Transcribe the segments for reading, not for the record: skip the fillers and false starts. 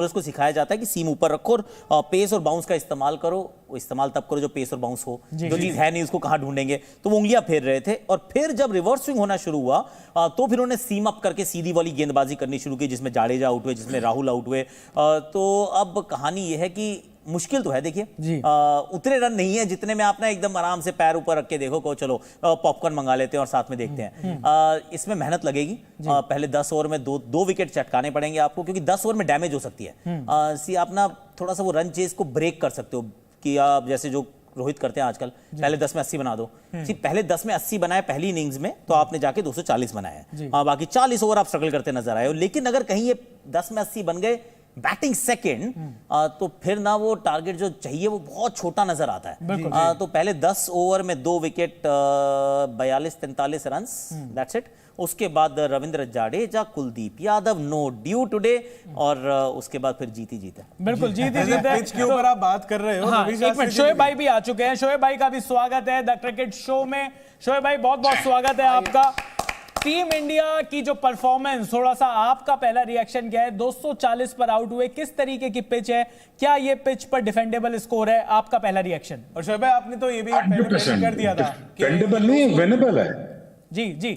और उसको सिखाया जाता है कि सीम ऊपर रखो और पेस और बाउंस का इस्तेमाल करो। वो इस्तेमाल तब करो जो पेस और बाउंस हो, जो चीज है नहीं उसको कहाँ ढूंढेंगे। तो वो उंगलियां फेर रहे थे और फिर जब रिवर्स स्विंग होना शुरू हुआ तो फिर उन्होंने सीम अप करके सीधी वाली गेंदबाजी करनी शुरू की, जिसमें जाडेजा आउट हुए, जिसमें राहुल आउट हुए। तो अब कहानी ये है कि मुश्किल तो है, देखिए उतने रन नहीं है जितने में आप ना एकदम आराम से पैर ऊपर रख के देखो को चलो पॉपकॉर्न मंगा लेते हैं और साथ में देखते हैं। इसमें मेहनत लगेगी। पहले 10 ओवर में दो विकेट चटकाने पड़ेंगे आपको, क्योंकि 10 ओवर में डैमेज हो सकती है। आप ना थोड़ा सा वो रन चेज को ब्रेक कर सकते हो कि आप जैसे जो रोहित करते हैं आजकल, पहले 10 में 80 बना दो। पहले 10 में 80 बनाए पहली इनिंग्स में, तो आपने जाके 240 बनाया है। बाकी 40 ओवर आप स्ट्रगल करते नजर आए हो। लेकिन अगर कहीं ये 10 में 80 बन गए बैटिंग सेकंड, तो फिर ना वो टारगेट जो चाहिए वो बहुत छोटा नजर आता है। तो पहले 10 ओवर में 2 विकेट 42-43 रन, दैट्स इट। उसके बाद Ravindra Jadeja, Kuldeep Yadav no due today, और उसके बाद फिर जीती जीते। बिल्कुल जीती जीते। पिच के ऊपर आप बात कर रहे हो। हाँ, एक मिनट, शोएब भाई भी आ चुके हैं। शोएब भाई का भी स्वागत है द क्रिकेट शो में। शोएब भाई बहुत बहुत स्वागत है आपका। टीम इंडिया की जो परफॉर्मेंस, थोड़ा सा आपका पहला रिएक्शन क्या है? 240 पर आउट हुए, किस तरीके की पिच है? क्या ये पिच पर डिफेंडेबल स्कोर है? आपका पहला रिएक्शन। और शोएब भाई आपने तो ये भी पहले कर दिया था कि डिफेंडेबल नहीं, विनेबल है। जी जी,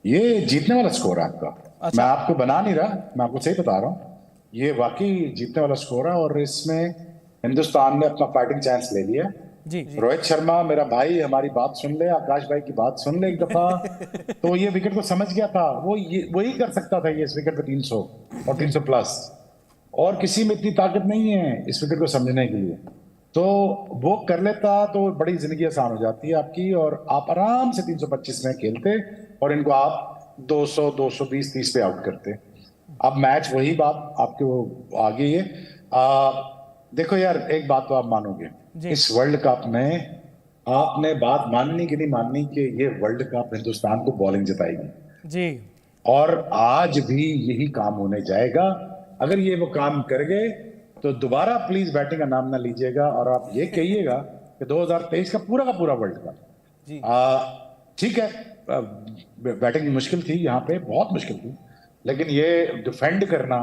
ये जीतने वाला स्कोर है आपका। अच्छा। मैं आपको बना नहीं रहा, मैं आपको सही बता रहा हूँ, ये वाकई जीतने वाला स्कोर है। और इसमें हिंदुस्तान ने अपना फाइटिंग चांस ले लिया जी। रोहित शर्मा मेरा भाई हमारी बात सुन ले, आकाश भाई की बात सुन ले एक दफा। तो ये विकेट को समझ गया था, वही कर सकता था ये इस विकेट पे 300 और 300 प्लस, और किसी में इतनी ताकत नहीं है इस विकेट को समझने के लिए। तो वो कर लेता तो बड़ी जिंदगी आसान हो जाती है आपकी, और आप आराम से 325 में खेलते और इनको आप 200, 220, 30 पे आउट करते। अब मैच वही बात आपके वो आ गई है। देखो यार, एक बात तो आप मानोगे, इस वर्ल्ड कप में आपने बात माननी कि नहीं माननी कि ये वर्ल्ड कप हिंदुस्तान को बॉलिंग जिताएगी जी, और आज भी यही काम होने जाएगा। अगर ये वो काम कर गए तो दोबारा प्लीज बैटिंग का नाम ना लीजिएगा और आप ये कहिएगा कि 2023 का पूरा वर्ल्ड कप। ठीक है, बैटिंग मुश्किल थी, यहाँ पे बहुत मुश्किल थी, लेकिन ये डिफेंड करना,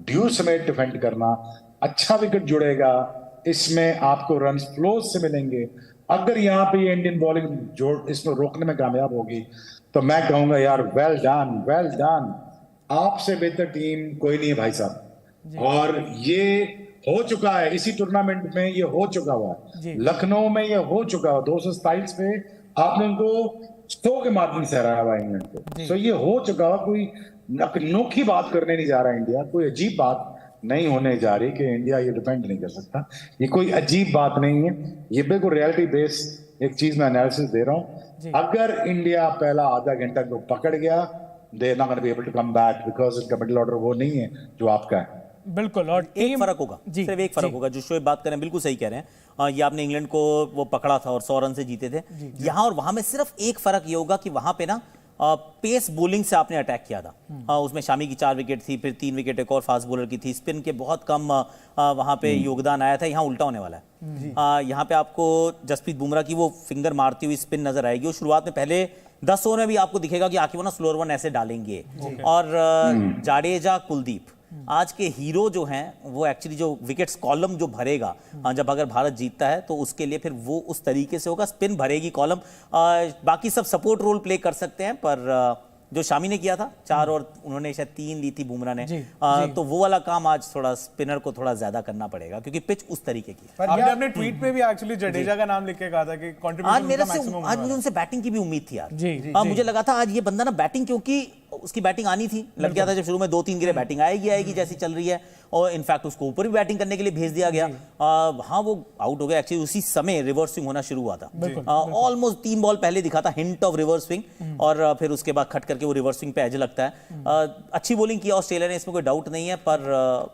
ड्यू समेत डिफेंड करना, अच्छा विकेट जुड़ेगा, इसमें आपको रन फ्लो से मिलेंगे। अगर यहाँ पे ये इंडियन बॉलिंग जोड़ इसमें रोकने में कामयाब होगी तो मैं कहूंगा यार वेल डन, वेल डन। आपसे बेहतर टीम कोई नहीं है भाई साहब। और ये हो चुका है, इसी टूर्नामेंट में ये हो चुका हुआ है, लखनऊ में ये हो चुका हुआ 227 पे आपने उनको 100 के मार्जिन से हराया हुआ इंग्लैंड को। तो ये हो चुका हुआ, कोई अनोखी बात करने नहीं जा रहा इंडिया, कोई अजीब बात नहीं होने जा रही कि इंडिया ये डिपेंड नहीं कर सकता। ये कोई अजीब बात नहीं है, ये बिल्कुल रियलिटी बेस एक चीज मैं एनालिसिस दे रहा हूं। अगर इंडिया पहला आधा घंटा को पकड़ गया, they not gonna be able to come back because इनका मिडिल ऑर्डर वो नहीं है जो आपका है। बिल्कुल। और एक फर्क होगा, सिर्फ एक फर्क होगा, जो शोएब बात करें बिल्कुल सही कह रहे हैं। ये आपने इंग्लैंड को वो पकड़ा था और 100 रन से जीते थे। यहाँ और वहां में सिर्फ एक फर्क ये होगा कि वहां पे ना पेस बॉलिंग से आपने अटैक किया था। उसमें शामी की 4 विकेट थी, फिर 3 विकेट एक और फास्ट बॉलर की थी, स्पिन के बहुत कम वहां पे योगदान आया था। यहाँ उल्टा होने वाला है। यहाँ पे आपको जसप्रीत बुमराह की वो फिंगर मारती हुई स्पिन नजर आएगी। और शुरुआत में पहले 10 ओवर में भी आपको दिखेगा कि आखिर वो ना स्लोअर वन ऐसे डालेंगे। और जाडेजा, कुलदीप आज के हीरो जो हैं, वो एक्चुअली जो विकेट्स कॉलम जो भरेगा जब अगर भारत जीतता है, तो उसके लिए फिर वो उस तरीके से होगा, स्पिन भरेगी कॉलम। बाकी सब सपोर्ट रोल प्ले कर सकते हैं, पर जो शामी ने किया था 4 और उन्होंने शायद 3 ली थी बुमराह ने, तो वो वाला काम आज थोड़ा स्पिनर को थोड़ा ज्यादा करना पड़ेगा, क्योंकि पिच उस तरीके की है। आपने अपने ट्वीट पे भी एक्चुअली जडेजा का नाम लिख के कहा था कि कंट्रीब्यूशन आज मुझे उनसे बैटिंग की भी उम्मीद थी यार। मुझे लगा था आज ये बंदा ना बैटिंग, क्योंकि उसकी बैटिंग आनी थी, लग गया था जब शुरू में 2-3 गिरे बैटिंग आएगी जैसी चल रही है, और इनफैक्ट उसको ऊपर भी बैटिंग करने के लिए भेज दिया गया। हाँ, वो आउट हो गया एक्चुअली, उसी समय रिवर्स स्विंग होना शुरू हुआ था। ऑलमोस्ट 3 बॉल पहले दिखा था हिंट ऑफ रिवर्स स्विंग, और फिर उसके बाद खट करके वो रिवर्स स्विंग पे एज लगता है। अच्छी बॉलिंग की ऑस्ट्रेलिया ने, इसमें कोई डाउट नहीं है, पर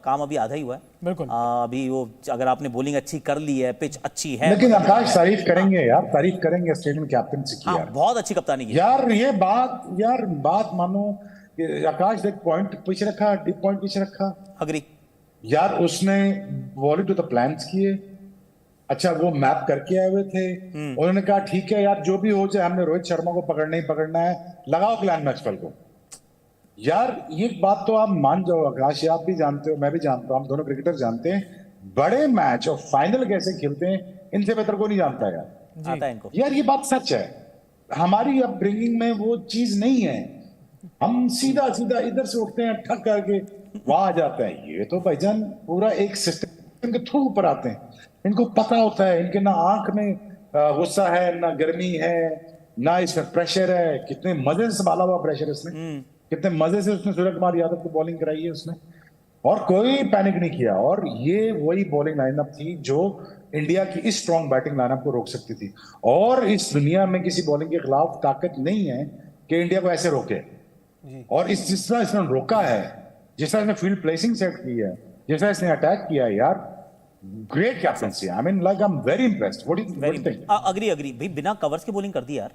काम अभी आधा ही हुआ है। बिल्कुल। अभी वो अगर आपने बॉलिंग अच्छी कर ली है, पिच अच्छी है, लेकिन आकाश तारीफ करेंगे यार, तारीफ करेंगे ऑस्ट्रेलियन कैप्टनसी की यार। बहुत अच्छी कप्तानी की यार। ये बात मानो, आकाश देख पॉइंट पीछे रखा, डीप पॉइंट पीछे रखा, अग्री यार। उसने बॉलिंग टू द प्लान्स किए, अच्छा वो मैप करके आए हुए थे। उन्होंने कहा ठीक है यार, जो भी हो जाए, हमने रोहित शर्मा को पकड़ना ही पकड़ना है, लगाओ ग्लेन मैक्सवेल को। यार ये बात तो आप मान जाओ आकाश, आप भी जानते हो, मैं भी जानता हूं, हम दोनों क्रिकेटर जानते हैं बड़े मैच और फाइनल कैसे खेलते हैं, इनसे बेहतर कोई नहीं जानता यार। आता है इनको। यार ये बात सच है, हमारी अपब्रिंगिंग में वो चीज नहीं है। हम सीधा सीधा इधर से उठते हैं, ठक करके वहां आ जाते हैं। ये तो भाईजान पूरा एक सिस्टम के थ्रू ऊपर आते हैं, इनको पता होता है, इनके ना आंख में गुस्सा है, ना गर्मी है, ना इसमें प्रेशर है। कितने मजे से संभाला हुआ प्रेशर इसने, कितने मजे से उसने सूर्य कुमार यादव को बॉलिंग कराई है उसने, और कोई पैनिक नहीं किया। और ये वही बॉलिंग लाइनअप थी जो इंडिया की इस स्ट्रॉन्ग बैटिंग लाइनअप को रोक सकती थी। और इस दुनिया में किसी बॉलिंग के खिलाफ ताकत नहीं है कि इंडिया को ऐसे रोके। और जिस तरह इसने रोका है, जिस तरह इसने फील्ड प्लेसिंग सेट की है, जिस तरह इसने अटैक किया है, यार great captaincy. I mean like I am very impressed. What do you think? Agree भाई, बिना कवर्स के बॉलिंग कर दी यार।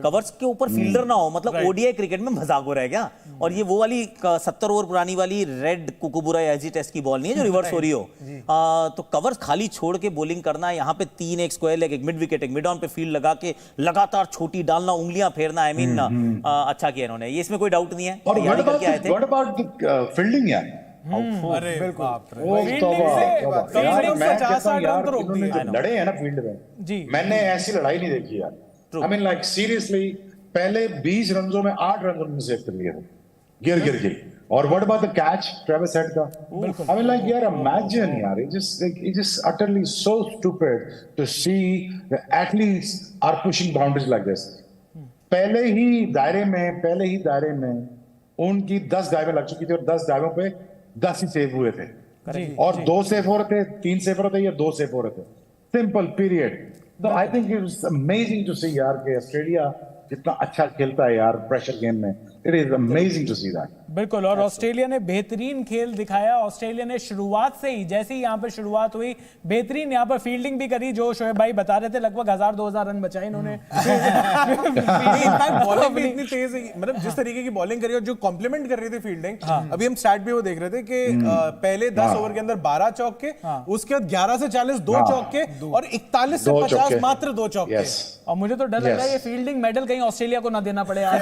कवर्स के ऊपर फील्डर ना हो, मतलब ओडीआई क्रिकेट में मजाक हो रहा है क्या? और ये वो वाली 70 ओवर पुरानी वाली रेड कुकुबुरा एजी टेस्ट की बॉल नहीं है जो रिवर्स हो रही हो। तो कवर्स खाली छोड़ के बॉलिंग करना, यहाँ पे 3 एक स्क्वायर लेग, एक मिड विकेट, एक मिड ऑन पे फील्ड लगा के लगातार छोटी डालना, उंगलियां फेरना, आई मीन अच्छा किया इन्होंने, ये इसमें कोई डाउट नहीं है। और व्हाट अबाउट फील्डिंग यार? अरे बाप रे, लड़े हैं ना फील्ड में जी, मैंने ऐसी लड़ाई नहीं देखी यार। आई मीन लाइक सीरियसली, पहले 20 रनों में 8 रन उन्होंने सेव कर लिए थे गिर गिर के। और what about the catch Travis head का? आई मीन लाइक यार इमेजिन यार, it just utterly so stupid to see the athletes are pushing boundaries like this। पहले ही दायरे में उनकी 10 डाइवें लग चुकी थी और 10 डाइवों पे 10 ही सेव हुए थे। और 2 सेव हो रहे थे, 3 सेव हो रहे थे या 2 सेव हो रहे थे, सिंपल पीरियड। तो I think it was amazing to see यार कि ऑस्ट्रेलिया जितना अच्छा खेलता है यार प्रेशर गेम में, it is amazing to see that. बिल्कुल। और ऑस्ट्रेलिया ने बेहतरीन खेल दिखाया। ऑस्ट्रेलिया ने शुरुआत से ही, जैसे ही यहाँ पर शुरुआत हुई, बेहतरीन यहाँ पर फील्डिंग भी करी, जो शोएब भाई बता रहे थे, लगभग 1000-2000 रन बचाए इन्होंने। बॉलिंग भी इतनी तेज है, मतलब जिस तरीके की बॉलिंग करी और जो कॉम्प्लीमेंट कर रही थी फील्डिंग। अभी हम स्टैट भी वो देख रहे थे कि पहले 10 ओवर के अंदर 12 चौके, उसके बाद 11 से 40 2 चौके, और 41 से 50 मात्र 2 चौके। और मुझे तो डर लग रहा है ये फील्डिंग मेडल कहीं ऑस्ट्रेलिया को ना देना पड़े आज।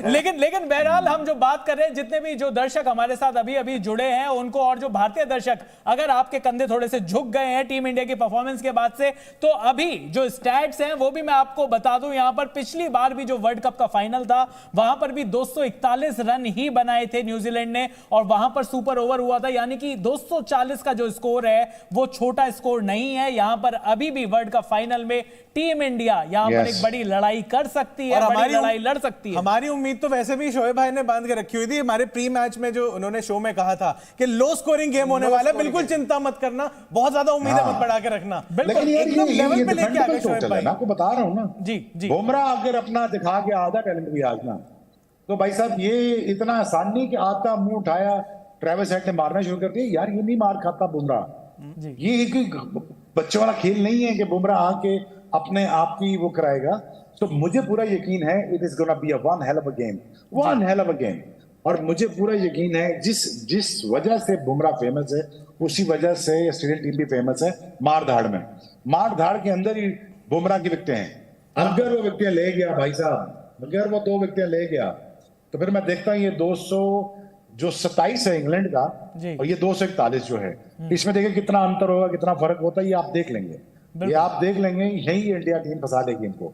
लेकिन बहरहाल हम जो बात कर रहे हैं, जितने भी जो दर्शक हमारे साथ अभी अभी जुड़े हैं उनको, और जो भारतीय दर्शक, अगर आपके कंधे थोड़े से झुक गए हैं टीम इंडिया की परफॉर्मेंस के बाद से, तो अभी जो स्टैट्स हैं वो भी मैं आपको बता दूं। यहां पर पिछली बार भी जो वर्ल्ड कप का फाइनल था, वहां पर भी 241 रन ही बनाए थे न्यूजीलैंड ने, और वहां पर सुपर ओवर हुआ था, यानी कि 240 का जो स्कोर है वो छोटा स्कोर नहीं है। यहां पर अभी भी वर्ल्ड कप फाइनल में टीम इंडिया यहां पर एक बड़ी लड़ाई कर सकती है, और बड़ी लड़ाई लड़ सकती है। हमारी उम्मीद तो वैसे भी शोएब भाई ने बांध के रखी हुई थी हमारे प्री मैच में, जो उन्होंने शो में कहा था कि लो स्कोरिंग गेम होने वाला है, बिल्कुल चिंता मत करना, बहुत ज्यादा उम्मीदें मत बढ़ा के रखना। बिल्कुल एकदम लेवल पे लेके आ गए शोएब भाई। मैं आपको बता रहा हूं ना जी। बुमराह अगर अपना दिखा के आधा टैलेंट भी आज ना, तो भाई साहब ये इतना आसान नहीं कि आता मुंह उठाया ट्रेविस हेड ने मारना शुरू कर दिया। यार ये नहीं मार खाता बुमराह, ये एक बच्चों वाला खेल नहीं है कि बुमराह आके अपने आप की वो कराएगा। तो मुझे पूरा यकीन है it is gonna be a one hell of a game. और मुझे पूरा यकीन है जिस वजह से बुमराह फेमस है, उसी वजह से ऑस्ट्रेलियन टीम भी फेमस है। मार धाड़ के अंदर ही बुमराह की विकेटें हैं। अगर वो विकेटें ले गया भाई साहब, अगर वो 2 विकेटें ले गया, तो फिर मैं देखता हूं ये 227 है इंग्लैंड का, और ये 241 जो है, इसमें देखिए कितना अंतर होगा, कितना फर्क होता है, ये आप देख लेंगे। यही इंडिया टीम फंसा देगी इनको।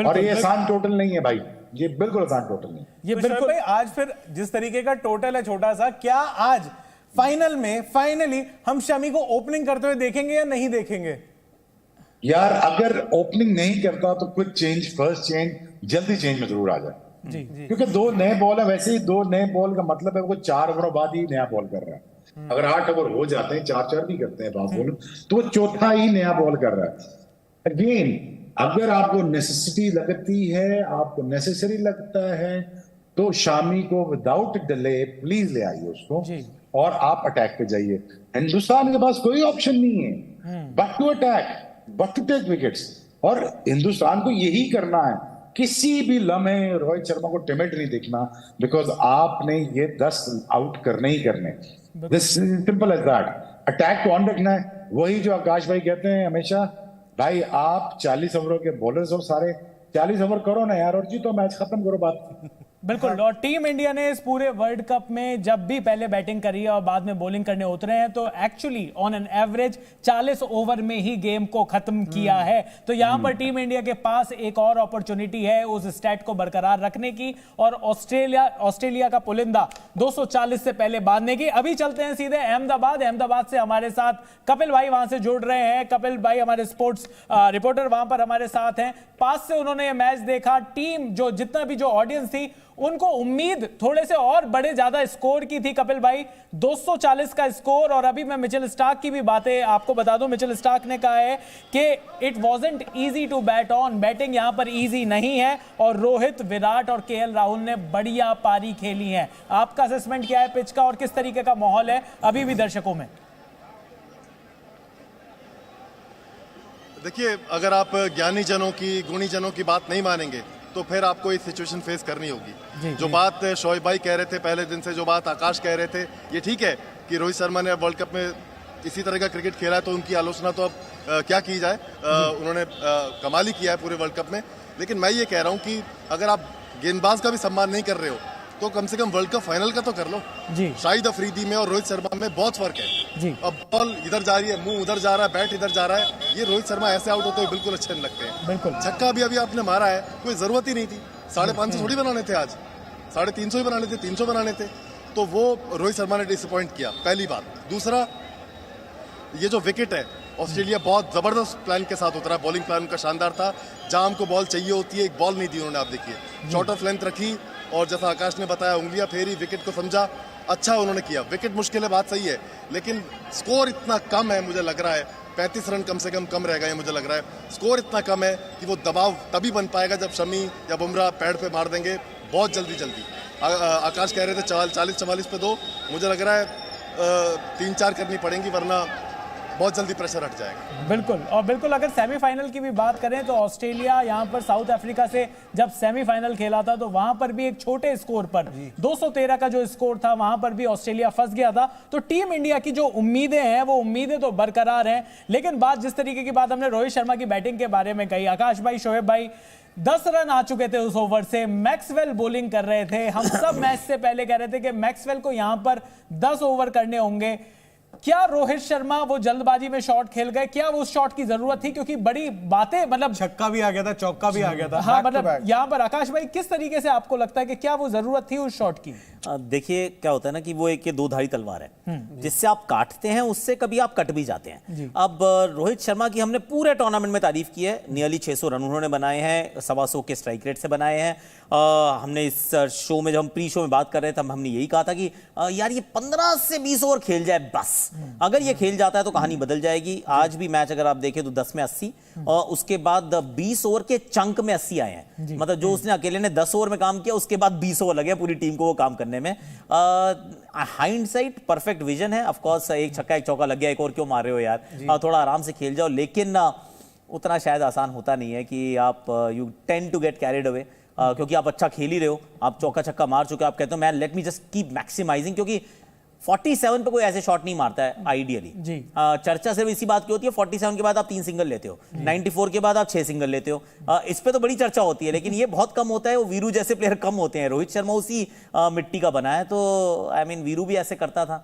और ये आसान टोटल नहीं है भाई, ये बिल्कुल आसान टोटल नहीं। ये बिल्कुल भाई, आज फिर जिस तरीके का टोटल है छोटा सा, क्या आज फाइनल में फाइनली हम शमी को ओपनिंग करते हुए देखेंगे या नहीं देखेंगे? यार अगर ओपनिंग नहीं करता तो क्विक चेंज, फर्स्ट चेंज, जल्दी चेंज में जरूर आ जाए। क्योंकि 2 नए बॉल है, वैसे ही 2 नए बॉल का मतलब है वो 4 ओवर बाद ही नया बॉल कर रहा है। अगर 8 ओवर हो जाते हैं, 4-4 भी करते हैं बात बोलो, तो वो चौथा ही नया बॉल कर रहा है। अगेन अगर आपको नेसेसिटी लगती है, आपको नेसेसरी लगता है, तो शामी को विदाउट डिले प्लीज ले आइए उसको, और आप अटैक पे जाइए। हिंदुस्तान के पास कोई ऑप्शन नहीं है but to attack, but to take wickets. और हिंदुस्तान को यही करना है, किसी भी लम्हे रोहित शर्मा को टिमिड नहीं दिखना, बिकॉज आपने ये 10 आउट करने ही करने। This simple as that. Attack को ऑन रखना है, वही जो आकाश भाई कहते हैं हमेशा, भाई आप 40 ओवरों के बॉलर्स हो सारे, 40 ओवर करो ना यार, और जीतो मैच, खत्म करो बात। बिल्कुल। और टीम इंडिया ने इस पूरे वर्ल्ड कप में जब भी पहले बैटिंग करी है और बाद में बॉलिंग करने उतरे हैं तो actually on an average 40 over में ही गेम को खत्म किया है। तो यहां पर टीम इंडिया के पास एक और अपॉर्चुनिटी है उस स्टैट को बरकरार रखने की और ऑस्ट्रेलिया का पुलिंदा 240 से पहले बांधने की। अभी चलते हैं सीधे अहमदाबाद से हमारे साथ कपिल भाई वहां से जुड़ रहे हैं। कपिल भाई हमारे स्पोर्ट्स रिपोर्टर वहां पर हमारे साथ हैं। पास से उन्होंने ये मैच देखा। टीम जो जितना भी जो ऑडियंस थी उनको उम्मीद थोड़े से और बड़े ज्यादा स्कोर की थी कपिल भाई, 240 का स्कोर। और अभी मैं मिचेल स्टार्क की भी बातें आपको बता दूं। मिचेल स्टार्क ने कहा है कि it wasn't easy to bat on, batting यहां पर इजी नहीं है और रोहित, विराट और केएल राहुल ने बढ़िया पारी खेली है। आपका असेसमेंट क्या है पिच का और किस तरीके का माहौल है अभी भी दर्शकों में? देखिए, अगर आप ज्ञानी जनों की, गुणी जनों की बात नहीं मानेंगे तो फिर आपको ये सिचुएशन फेस करनी होगी। जो बात शोएब भाई कह रहे थे पहले दिन से, जो बात आकाश कह रहे थे, ये ठीक है कि रोहित शर्मा ने वर्ल्ड कप में इसी तरह का क्रिकेट खेला है तो उनकी आलोचना तो अब क्या की जाए, उन्होंने कमाल ही किया है पूरे वर्ल्ड कप में। लेकिन मैं ये कह रहा हूँ कि अगर आप गेंदबाज का भी सम्मान नहीं कर रहे हो तो कम से कम वर्ल्ड कप फाइनल का तो कर लो। शाहिद अफरीदी में और रोहित शर्मा में बहुत फर्क है। अब बॉल इधर जा रही है, मुंह उधर जा रहा है, बैट इधर जा रहा है, ये रोहित शर्मा ऐसे आउट होते हुए बिल्कुल अच्छे नहीं लगते हैं। बिल्कुल। छक्का भी अभी आपने मारा है, कोई जरूरत ही नहीं थी। 550 थोड़ी बनाने थे, आज 350 ही बनाने थे, 300 बनाने थे। तो वो रोहित शर्मा ने डिसअपॉइंट किया, पहली बात। दूसरा, ये जो विकेट है, ऑस्ट्रेलिया बहुत जबरदस्त प्लान के साथ उतरा, बॉलिंग प्लान उनका शानदार था। जहां हमको बॉल चाहिए होती है, एक बॉल नहीं दी उन्होंने। आप देखिए, शॉर्ट ऑफ लेंथ रखी और जैसा आकाश ने बताया उंगलियां फेरी, विकेट को समझा, अच्छा उन्होंने किया। विकेट मुश्किल है, बात सही है, लेकिन स्कोर इतना कम है, मुझे लग रहा है 35 रन कम से कम रहेगा ये मुझे लग रहा है। स्कोर इतना कम है कि वो दबाव तभी बन पाएगा जब शमी या बुमराह पैड पे मार देंगे बहुत जल्दी। आकाश कह रहे थे 40-44 पे दो, मुझे लग रहा है 3-4 करनी पड़ेंगी वरना बहुत जल्दी प्रेशर हट जाएगा। बिल्कुल। और बिल्कुल अगर सेमीफाइनल की भी बात करें तो ऑस्ट्रेलिया यहां पर साउथ अफ्रीका से जब सेमीफाइनल खेला था तो वहां पर भी एक छोटे स्कोर पर 213 का जो स्कोर था वहां पर भी ऑस्ट्रेलिया फंस गया था। तो टीम इंडिया की जो उम्मीदें हैं वो उम्मीदें तो बरकरार हैं, लेकिन बात जिस तरीके की बात हमने रोहित शर्मा की बैटिंग के बारे में कही, आकाश भाई, शोएब भाई, 10 रन आ चुके थे उस ओवर से। मैक्सवेल बॉलिंग कर रहे थे। हम सब मैच से पहले कह रहे थे कि मैक्सवेल को यहां पर 10 ओवर करने होंगे। क्या रोहित शर्मा वो जल्दबाजी में शॉट खेल गए? क्या वो शॉट की जरूरत थी? क्योंकि बड़ी बातें, मतलब छक्का भी आ गया था, चौका भी आ गया था। हाँ, मतलब यहाँ पर आकाश भाई किस तरीके से आपको लगता है कि क्या वो जरूरत थी उस शॉट की? देखिए क्या होता है ना कि वो एक दो धारी तलवार है, जिससे आप काटते हैं उससे कभी आप कट भी जाते हैं। अब रोहित शर्मा की हमने पूरे टूर्नामेंट में तारीफ की है, नियरली 600 रन उन्होंने बनाए हैं, 125 के स्ट्राइक रेट से बनाए हैं। हमने इस शो में, जब हम प्री शो में बात कर रहे थे, हमने यही कहा था कि यार ये 15 से 20 ओवर खेल जाए बस, अगर ये खेल जाता है तो कहानी बदल जाएगी। आज भी मैच अगर आप देखें तो 10 में 80 और उसके बाद 20 ओवर के चंक में 80 आए हैं। मतलब जो उसने अकेले ने 10 ओवर में काम किया उसके बाद 20 ओवर लगे पूरी टीम को वो काम करने में। हाइंडसाइट परफेक्ट विजन है। ऑफ कोर्स एक छक्का एक चौका लग गया, एक और क्यों मार रहे हो यार, थोड़ा आराम से खेल जाओ। लेकिन उतना शायद आसान होता नहीं है कि आप you tend to get carried away, क्योंकि आप अच्छा खेल ही रहे हो, आप चौका छक्का मार चुके हो, आप कहते हो मैं let me just keep maximising, क्योंकि 47 पे कोई ऐसे शॉट नहीं मारता है आइडियली। चर्चा सिर्फ इसी बात की होती है, 47 के बाद आप 3 सिंगल लेते हो, 94 के बाद आप 6 सिंगल लेते हो, इस पे तो बड़ी चर्चा होती है, लेकिन ये बहुत कम होता है। वो वीरू जैसे प्लेयर कम होते हैं, रोहित शर्मा उसी मिट्टी का बना है। तो आई मीन वीरू भी ऐसे करता था,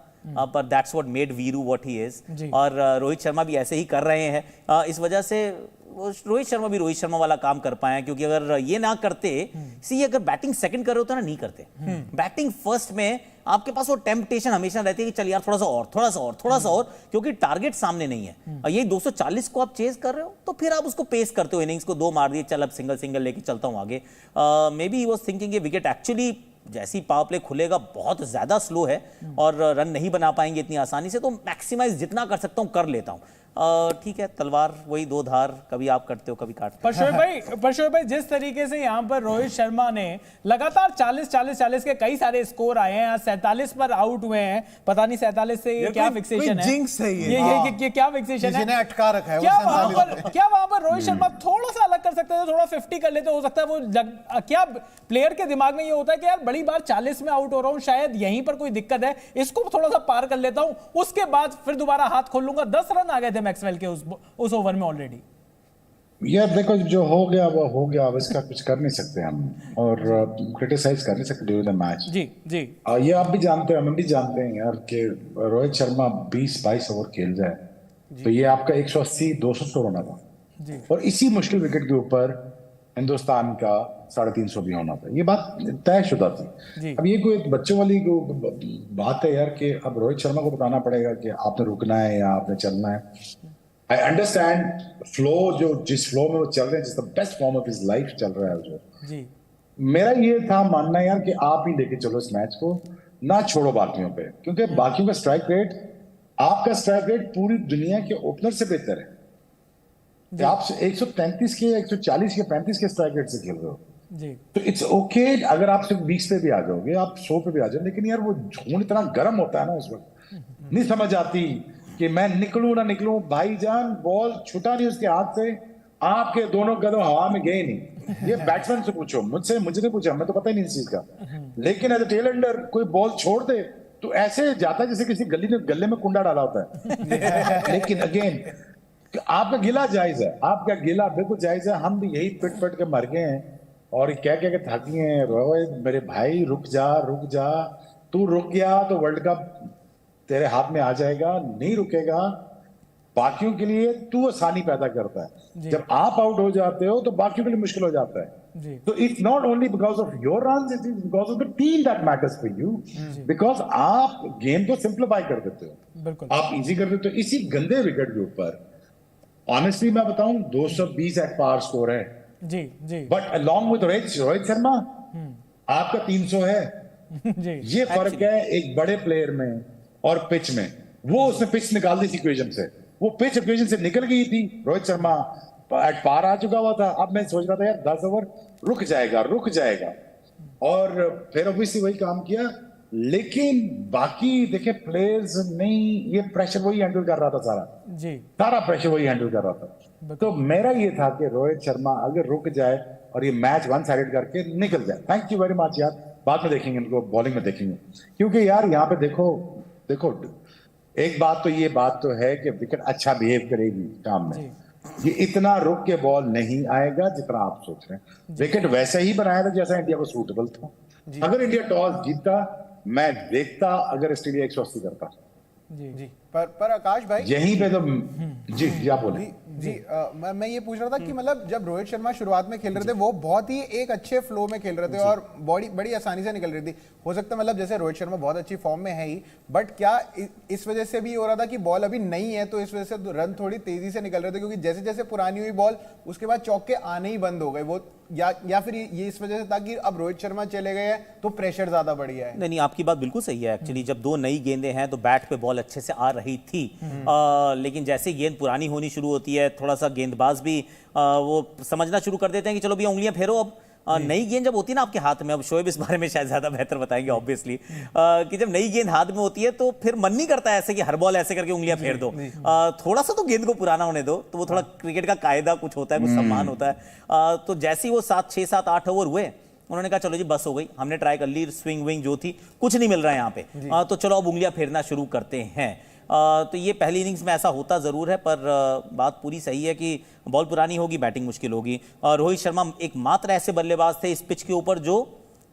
पर that's what made Veeru what he is, और रोहित शर्मा भी ऐसे ही कर रहे हैं। इस वजह से रोहित शर्मा भी रोहित शर्मा वाला काम कर पाए, क्योंकि अगर ये ना करते, सी अगर बैटिंग सेकंड कर रहे होते ना, नहीं करते, बैटिंग फर्स्ट में आपके पास वो टेम्पटेशन हमेशा रहती है कि चल यार थोड़ा सा और, क्योंकि टारगेट सामने नहीं है। और ये 240 को आप चेज कर रहे हो तो फिर आप उसको पेस करते हो, इनिंग्स को 2 मार दिए, चल अब सिंगल लेके चलता हूं आगे। May be he was thinking ये विकेट एक्चुअली जैसी पावर प्ले खुलेगा बहुत ज्यादा स्लो है और रन नहीं बना पाएंगे इतनी आसानी से, तो मैक्सिमाइज जितना कर सकता हूं कर लेता हूं। ठीक है, तलवार वही दो धार, कभी आप करते हो कभी काटते हो। पर शोएब भाई जिस तरीके से यहाँ पर रोहित शर्मा ने लगातार 40 के कई सारे स्कोर आए हैं, 47 पर आउट हुए हैं। पता नहीं 47 से ये क्या फिक्सेशन है, जिंक्स है ये क्या फिक्सेशन है, अटका रखा है। क्या वहां पर रोहित शर्मा थोड़ा सा अलग कर सकते थे, थोड़ा 50 कर लेते, हो सकता है वो क्या प्लेयर के दिमाग में ये होता है कि यार बड़ी बार 40 में आउट हो रहा हूं, शायद यहीं पर कोई दिक्कत है, इसको थोड़ा सा पार कर लेता हूं, उसके बाद फिर दोबारा हाथ खोल लूंगा। 10 रन आ गए थे मैक्सवेल के उस ओवर में ऑलरेडी। यार देखो, जो हो गया वो हो गया, अब इसका कुछ कर नहीं सकते हम, और क्रिटिसाइज कर नहीं सकते ड्यूरिंग द मैच। जी जी ये आप भी जानते हैं, हम भी जानते हैं यार कि रोहित शर्मा 20-22 ओवर खेल जाए तो ये आपका 180-200 स्कोर होना था, जी और इसी मुश्किल विकेट के ऊपर हिंदुस्तान का 350 भी होना था। ये बात तयशुदा जी। थी। अब ये कोई एक बच्चों वाली बात है यार कि अब रोहित शर्मा को बताना पड़ेगा कि आपने रुकना है या आपने चलना है। आई अंडरस्टैंड फ्लो, जो जिस फ्लो में वो चल रहे हैं, जिस the best form of his life चल रहा है जो। जी मेरा ये था मानना यार कि आप ही लेके चलो इस मैच को, ना छोड़ो बाकियों पे, क्योंकि बाकियों का स्ट्राइक रेट, आपका स्ट्राइक रेट पूरी दुनिया के ओपनर से बेहतर है। आप 133 के, 140 के, 35 के स्ट्राइक रेट से खेल रहे हो, जी तो इट्स ओके अगर आप सिर्फ 20 पे भी आ जाओगे, आप 100 पे भी आ जाओ, लेकिन यार वो खून इतना गर्म होता है ना उस वक्त, नहीं समझ आती कि मैं निकलूं ना निकलूं। भाईजान बॉल छूटा नहीं उसके हाथ से, आपके दोनों कदम हवा में गए नहीं। ये बैट्समैन से पूछो, मुझे नहीं पूछा, मैं तो पता ही नहीं इस चीज का। लेकिन एज अ टेल एंडर कोई बॉल छोड़ दे तो ऐसे जाता है जैसे किसी गले में कुंडा डाला होता है। लेकिन अगेन आपका गिला जायज है, आपका गिला बिल्कुल जायज है। हम भी यही पिट पिट के मर गए हैं और क्या क्या थक गए हैं। रोहित मेरे भाई रुक जा, तू रुक गया तो वर्ल्ड कप तेरे हाथ में आ जाएगा, नहीं रुकेगा। बाकियों के लिए तू आसानी पैदा करता है, जब आप आउट हो जाते हो तो बाकियों के लिए मुश्किल हो जाता है। तो it's not only because of your runs, it is because of the team that matters for you, because आप गेम को सिंप्लीफाई कर देते हो, बिल्कुल आप इजी कर देते हो। इसी गंदे विकेट के ऊपर ऑनेस्टली मैं बताऊं 220 एट पार स्कोर है जी जी but along with Rohit Sharma आपका 300 है। जी ये फर्क है एक बड़े प्लेयर में और पिच में। वो उसने पिच निकाल दी इक्वेशन से, वो पिच इक्वेशन से निकल गई थी। रोहित शर्मा एट पार आ चुका हुआ था। अब मैं सोच रहा था यार 10 ओवर रुक जाएगा, और फिर ऑब्वियसली वही काम किया। लेकिन बाकी देखे प्लेयर्स नहीं, ये प्रेशर वही हैंडल कर रहा था, सारा प्रेशर वही हैंडल कर रहा था। तो मेरा ये था कि रोहित शर्मा अगर रुक जाए और ये मैच वन साइडेड करके निकल जाए, थैंक यू वेरी मच यार, बाद में देखेंगे इनको, बॉलिंग में देखेंगे। क्योंकि यार यहाँ पे देखो एक बात तो है कि विकेट अच्छा बिहेव करेगी काम में। ये इतना रुक के बॉल नहीं आएगा जितना आप सोच रहे हैं। विकेट वैसे ही बनाया था जैसा इंडिया को सूटेबल था। अगर इंडिया टॉस जीतता, मैं देखता अगर ऑस्ट्रेलिया 180 करता। जी पर आकाश भाई यहीं पे तो जी आप बोले। मैं ये पूछ रहा था कि मतलब जब रोहित शर्मा शुरुआत में खेल रहे थे वो बहुत ही एक अच्छे फ्लो में खेल रहे थे और बड़ी आसानी से निकल रही थी। हो सकता है मतलब जैसे रोहित शर्मा बहुत अच्छी फॉर्म में है ही, बट क्या इस वजह से भी हो रहा था कि बॉल अभी नहीं है तो इस वजह से रन थोड़ी तेजी से निकल रहे थे, क्योंकि जैसे जैसे पुरानी हुई बॉल उसके बाद चौके आने ही बंद हो गए वो, या फिर ये इस वजह से था कि अब रोहित शर्मा चले गए हैं तो प्रेशर ज्यादा बढ़ गया है? नहीं, आपकी बात बिल्कुल सही है। एक्चुअली जब दो नई गेंदें हैं तो बैट पे बॉल अच्छे से आ रही थी, लेकिन जैसे गेंद पुरानी होनी शुरू होती है थोड़ा सा गेंदबाज भी वो समझना शुरू कर देते हैं कि चलो भैया उंगलियां फेरो। अब नई गेंद जब होती है ना आपके हाथ में, अब शोएब इस बारे में शायद ज्यादा बेहतर बताएंगे ऑब्वियसली, कि जब नई गेंद हाथ में होती है तो फिर मन नहीं करता ऐसे कि हर बॉल ऐसे करके उंगलियां फेर दो। थोड़ा सा तो गेंद को पुराना होने दो, तो वो थोड़ा क्रिकेट का कायदा कुछ होता है, कुछ सम्मान होता है। तो जैसे ही वो 6, 7, 8 ओवर हुए, उन्होंने कहा चलो जी बस हो गई, हमने ट्राई कर ली, स्विंग विंग जो थी कुछ नहीं मिल रहा है यहाँ पे, तो चलो अब उंगलियां फेरना शुरू करते हैं। तो ये पहली इनिंग्स में ऐसा होता जरूर है, पर बात पूरी सही है कि बॉल पुरानी होगी, बैटिंग मुश्किल होगी। रोहित शर्मा एकमात्र ऐसे बल्लेबाज थे इस पिच के ऊपर जो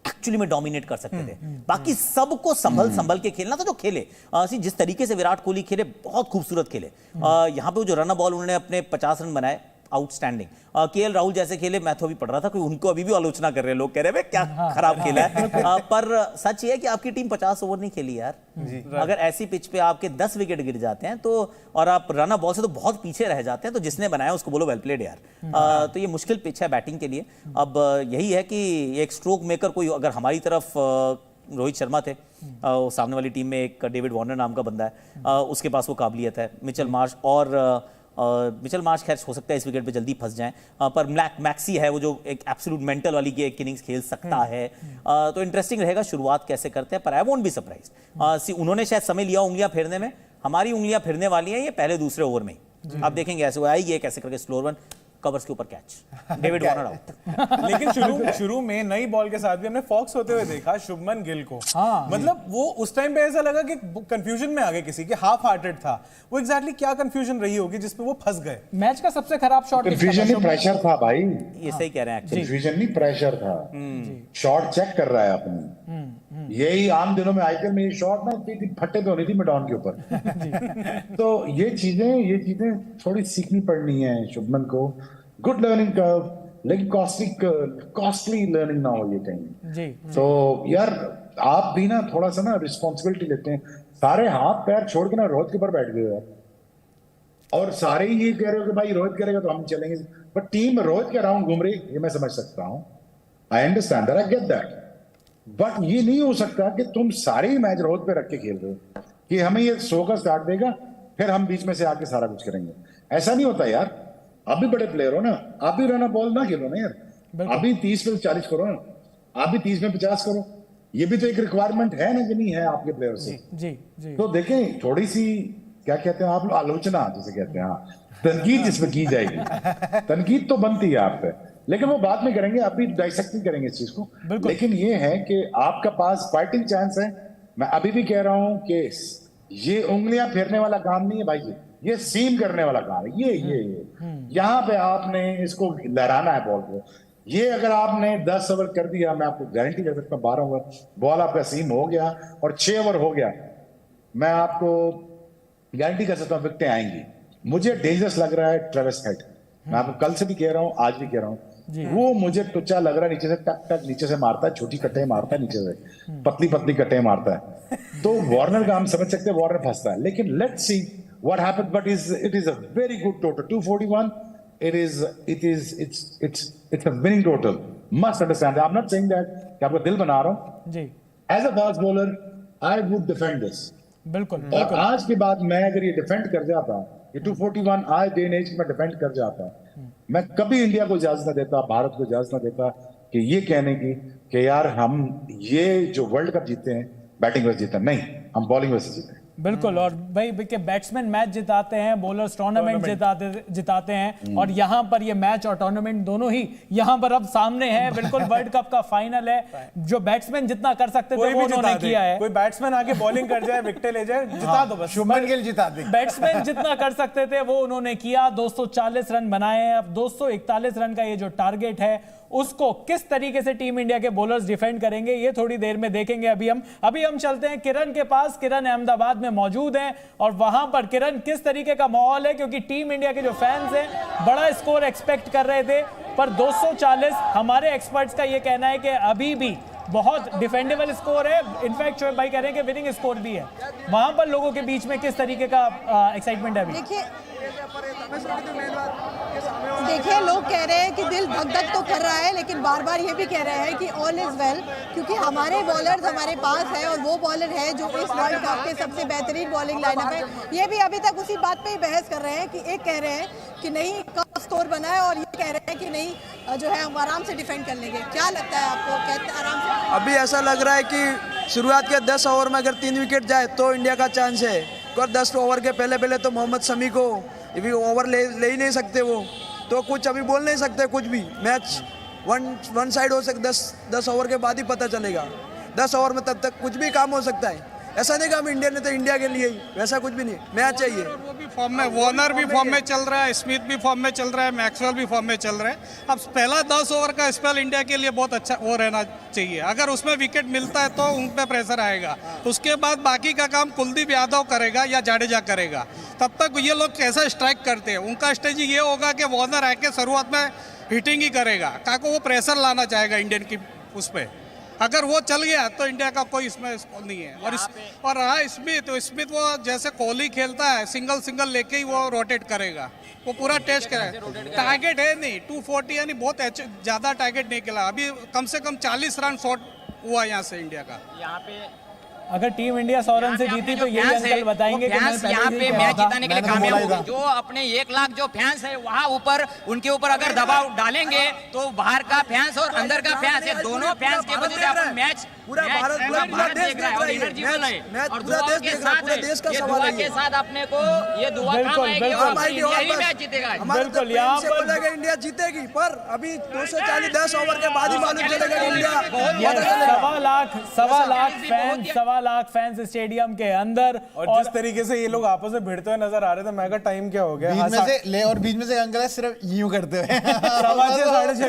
एक्चुअली में डोमिनेट कर सकते थे। बाकी सबको संभल के खेलना था जो खेले। जिस तरीके से विराट कोहली खेले, बहुत खूबसूरत खेले। यहाँ पे जो रन बॉल उन्होंने अपने 50 रन बनाए, आउटस्टैंडिंग। केएल राहुल जैसे खेले, मैं तो अभी पढ़ रहा था, कोई उनको अभी भी आलोचना कर रहे हैं लोग, कह रहे हैं क्या खराब खेला है। पर सच ये है कि आपकी टीम 50 ओवर नहीं खेली यार। अगर ऐसी पिच पे आपके 10 विकेट गिर जाते हैं तो, और आप रन बॉल से तो बहुत पीछे रह जाते हैं, तो जिसने बनाया उसको बोलो वेल प्लेड यार। तो ये मुश्किल पिच है बैटिंग के लिए। अब यही है कि एक स्ट्रोक मेकर कोई अगर हमारी तरफ, रोहित शर्मा थे, सामने वाली टीम में एक डेविड वार्नर नाम का बंदा है, उसके पास वो काबिलियत है। मिचेल मार्श खैर हो सकता है इस विकेट पे जल्दी फंस जाएं, पर मैक्सी है वो जो एक एब्सोल्यूट मेंटल वाली एक इनिंग्स खेल सकता है। तो इंटरेस्टिंग रहेगा शुरुआत कैसे करते हैं, पर आई वोंट बी सरप्राइज। उन्होंने शायद समय लिया उंगलियां फेरने में, हमारी उंगलियां फिरने वाली हैं ये पहले दूसरे ओवर में ही। आप देखेंगे ऐसे वो आएगी कैसे करके स्लो रन, कवर्स के ऊपर कैच, डेविड वार्नर आउट। लेकिन शुरू में नई बॉल के साथ भी हमने फॉक्स होते हुए देखा शुभमन गिल को। मतलब वो उस टाइम पे ऐसा लगा कि कंफ्यूजन में आ गए किसी के, हाफ हार्टेड था वो। एग्जैक्टली क्या कंफ्यूजन रही होगी जिसपे वो फंस गए? मैच का सबसे खराब शॉट कंफ्यूजन नहीं, प्रेशर था भाई। ये सही कह रहे हैं एक्चुअली, कंफ्यूजन नहीं, प्रेशर था। शॉट चेक कर रहा है अपनी। यही आम दिनों में आईपीएल में ये शॉट ना फट्टे पे होनी थी मिडॉन के ऊपर। तो ये चीजें थोड़ी सीखनी पड़नी है शुभमन को। गुड लर्निंग कर्व, लेकिन कॉस्टली लर्निंग ना हो ये कहीं। तो यार आप भी ना थोड़ा सा ना रिस्पॉन्सिबिलिटी लेते हैं। सारे हाथ पैर छोड़ के ना रोहित के ऊपर बैठ गए यार, और सारे ही ये कह रहे हो कि भाई रोहित करेगा तो हम चलेंगे, बट टीम रोहित के अराउंड घूम रही, ये मैं समझ सकता हूं। I understand that, I get that, but ये नहीं हो सकता कि तुम सारे ही मैच रोहित पे रख के खेल रहे हो कि हमें ये 100 का स्टार्ट देगा फिर हम बीच में से आके सारा कुछ करेंगे। ऐसा नहीं होता यार। आप भी बड़े प्लेयर हो ना, आप भी रन बॉल ना खेलो ना यार। आप भी 30 पे 40 करो ना, आप भी 30 में 50 करो। ये भी तो एक रिक्वायरमेंट है ना कि नहीं है आपके प्लेयर से। जी। तो देखें थोड़ी सी क्या कहते हैं आप लोग, आलोचना जिसे कहते हैं, हाँ, तनकीद जिसमें की जाएगी। तनकीद तो बनती है आप पे, लेकिन वो बाद में करेंगे, अभी डाइसेक्ट नहीं करेंगे इस चीज को। लेकिन ये है कि आपका पास फाइटिंग चांस है। मैं अभी भी कह रहा हूं कि ये उंगलियां फेरने वाला काम नहीं है भाई जी, ये सीम करने वाला काम है। ये यहाँ पे आपने इसको लहराना है बॉल को। ये अगर आपने 10 ओवर कर दिया, मैं आपको गारंटी कर सकता हूँ 12 ओवर बॉल आपका सीम हो गया और 6 ओवर हो गया, मैं आपको गारंटी कर सकता हूँ विकेटें आएंगी। मुझे डेंजरस लग रहा है ट्रेविस हेड। मैं आपको कल से भी कह रहा हूँ, आज भी कह रहा हूँ, वो मुझे टुच्चा लग रहा है। नीचे से टक टक नीचे से मारता है, छोटी कट्टे मारता है, नीचे से पतली पतली कट्टे मारता है। तो वार्नर का हम समझ सकते हैं, वार्नर फंसता है। लेकिन let's see what happens, but it is a very good total 241। it's a winning total. Must understand that. I'm not saying that कि आपका दिल बना रहा हूं जी। As a fast bowler, I would defend this. बिल्कुल। और आज के बाद मैं अगर ये डिफेंड कर जाता, ये 241 आज डे एंड एज में डिफेंड कर जाता, मैं कभी इंडिया को इजाजत ना देता, भारत को इजाजत ना देता कि ये कहने की कि यार हम ये जो वर्ल्ड कप जीते हैं बैटिंग वैसे जीते नहीं, हम बॉलिंग वैसे जीते हैं। बिल्कुल। और भाई के बैट्समैन मैच जिताते हैं, बॉलर्स टूर्नामेंट जिताते हैं, और यहाँ पर ये मैच और टूर्नामेंट दोनों ही यहाँ पर अब सामने है। बिल्कुल वर्ल्ड कप का फाइनल है। जो बैट्समैन जितना कर सकते थे वो उन्होंने किया है। कोई बैट्समैन आके बॉलिंग कर जाए, विकेट ले जाए, जिता दो बस। शुभमन गिल जिता दे। बैट्समैन जितना कर सकते थे वो उन्होंने किया। 240 रन बनाए हैं। अब 241 रन का ये जो टारगेट है उसको किस तरीके से टीम इंडिया के बॉलर्स डिफेंड करेंगे ये थोड़ी देर में देखेंगे। अभी हम चलते हैं किरण के पास। किरण अहमदाबाद में मौजूद हैं और वहां पर किरण किस तरीके का माहौल है, क्योंकि टीम इंडिया के जो फैंस हैं बड़ा स्कोर एक्सपेक्ट कर रहे थे, पर 240 हमारे एक्सपर्ट्स का ये कहना है कि अभी भी बहुत डिफेंडेबल स्कोर है। इनफैक्ट शोएब भाई कह रहे हैं कि विनिंग स्कोर भी है। वहां पर लोगों के बीच में किस तरीके का एक्साइटमेंट है अभी? देखिए लोग कह रहे हैं कि दिल धक धक तो कर रहा है, लेकिन बार बार ये भी कह रहे हैं कि ऑल इज वेल, क्योंकि हमारे बॉलर्स हमारे पास है और वो बॉलर है जो इस वर्ल्ड कप के सबसे बेहतरीन बॉलिंग लाइनअप है। ये भी अभी तक उसी बात पे ही बहस कर रहे हैं कि एक कह रहे हैं कि नहीं कम स्कोर बना है और ये कह रहे हैं कि नहीं जो है हम आराम से डिफेंड कर लेंगे। क्या लगता है आपको, कहते आराम से? अभी ऐसा लग रहा है कि शुरुआत के 10 ओवर में अगर 3 विकेट जाए तो इंडिया का चांस है। और 10 ओवर के पहले तो मोहम्मद शमी को अभी ओवर ले ही नहीं सकते, वो तो कुछ अभी बोल नहीं सकते कुछ भी। मैच वन साइड हो सकता, 10 ओवर के बाद ही पता चलेगा। 10 ओवर में तब तक कुछ भी काम हो सकता है। ऐसा नहीं कि हम इंडिया ने तो इंडिया के लिए ही, वैसा कुछ भी नहीं। मैच चाहिए। वो भी फॉर्म में, वार्नर भी फॉर्म में चल रहा है, स्मिथ भी फॉर्म में चल रहा है, मैक्सवेल भी फॉर्म में चल रहा है। अब पहला 10 ओवर का स्पेल इंडिया के लिए बहुत अच्छा वो रहना चाहिए। अगर उसमें विकेट मिलता है तो उन पर प्रेशर आएगा। उसके बाद बाकी का काम कुलदीप यादव करेगा या जाडेजा करेगा। तब तक ये लोग कैसा स्ट्राइक करते हैं, उनका स्ट्रेटजी ये होगा कि वार्नर आके शुरुआत में हिटिंग ही करेगा, ताकि वो प्रेशर लाना चाहेगा इंडियन की उस पर। अगर वो चल गया तो इंडिया का कोई इसमें नहीं है। और रहा स्मिथ वो जैसे कोहली खेलता है, सिंगल लेके ही वो रोटेट करेगा, वो पूरा टेस्ट करेगा। टारगेट है नहीं 240, यानी बहुत ज़्यादा टारगेट नहीं खेला। अभी कम से कम 40 रन शॉट हुआ यहाँ से इंडिया का। यहाँ पे अगर टीम इंडिया 100 रन से जीती तो यही अंकल बताएंगे कि फैंस मैं यहाँ पहले पे ही मैच कहा था। जिताने के लिए मैंने तो कामयाब बोला ही होगी। जो अपने 1 लाख जो फैंस है वहाँ ऊपर उनके ऊपर अगर दबाव डालेंगे तो बाहर का फैंस और अंदर का फैंस है, दोनों फैंस के वजह से अपन मैच पूरा भारत पूरा देश देख रहा है और एनर्जी वाला है मैच और पूरा दुआ देश के देख रहा है, साथ पूरे देश का ये सवाल दुआ है के ये। साथ अपने को ये दुआ बिल्कुल, काम आएगी बिल्कुल। और अपनी इंडिया ही मैच जीतेगा। हमारे बिल्कुल, तो यहाँ प्रेम से पर- बोलेगा इंडिया जीतेगी, पर अभी 240 10 ओवर के बाद ही मालूम चलेगा कि इंडिया ये पता चलेगा। 1.25 लाख फैंस स्टेडियम के अंदर और जिस तरीके से ये लोग आपस में भिड़ते हुए नजर आ रहे थे, मैं कहा टाइम क्या हो गया। बीच में से ले और बीच में से अंकल है सिर्फ यूं करते हुए 6:15